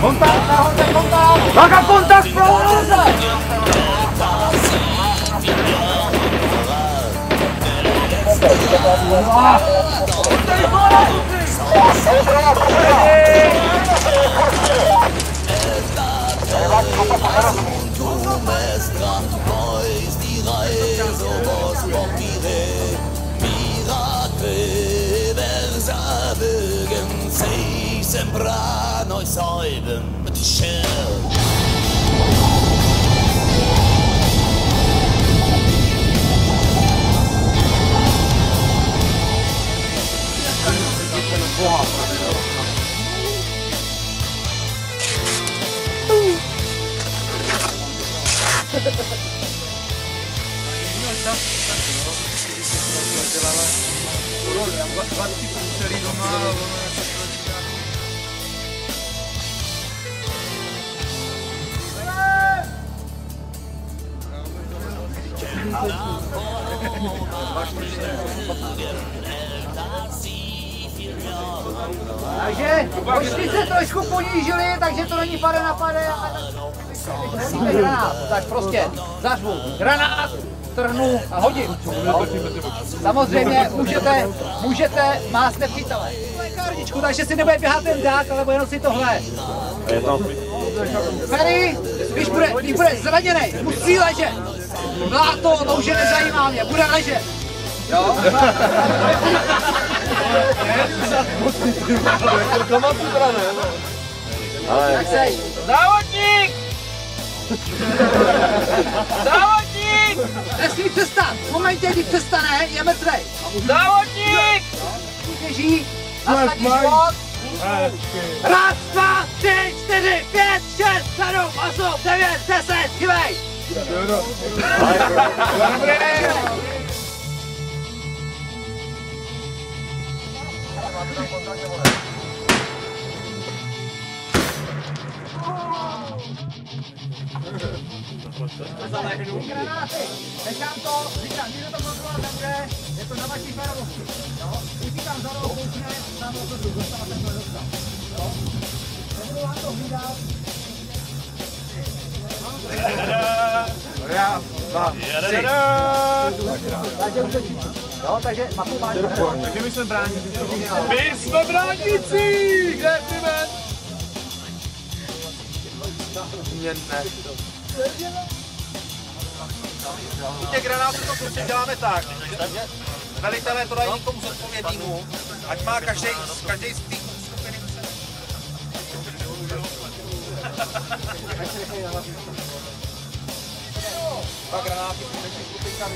Kontakt, nahoře, kontakt! Bacha, kontakt, prohoře! Sembrar nós saibam de chão. Takže počty se trošku ponížili, takže to není pade na pade. Granát, tak prostě zařvu granát, trhnu a hodím. No. Samozřejmě můžete mást nepřítele. Lékárničku, takže si nebude běhat ten dák, ale jenom si tohle. Ferry, když bude zraněnej, musí ležet. Bláto, to už je nezajímá mě, bude ležet. Jo? Tak seš. Závodník! Závodník! Nesmí přestat. V momentě, kdy přestane, je mrtvej. Závodník! Běží, nasadí život. Raz, 2, 3, 4, 5, 6, 7, 8, 9, 10, hýbej! Granáty, nechám to, říkám, nikdo to kontrolovat nebude, je to na vaší férovosti, jo? Když tam za rohu koukne, tam to druh, dostava takhle dostal, jo? Nebudu vám to hlídat. Takže útočí, jo, takže mapu máš. Takže my jsme bráníci. My jsme bráníci! Kde je Pimen? Mě ne. U těch granátů to prostě děláme tak. Velitelé to dají někomu zodpovědnému, ať má každý z té skupiny. Dva granáty, skupinka,